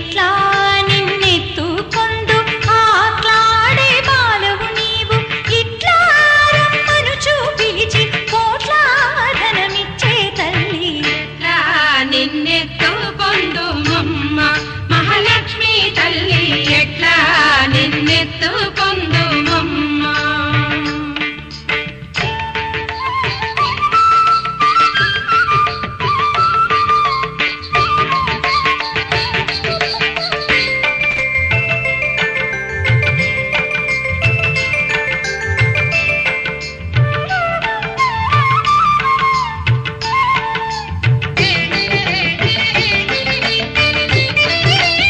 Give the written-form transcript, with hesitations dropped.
ఎట్లా నిన్నెత్తుకొందు ఆట్లాడే బాలవు నీవు ఇట్లా రమ్మనుచు పిలిచి కోట్లాధనమిచ్చే తల్లి ఎట్లా నిన్నెత్తుకొందు మమ్మ మహాలక్ష్మి తల్లి ఎట్లా నిన్నెత్తు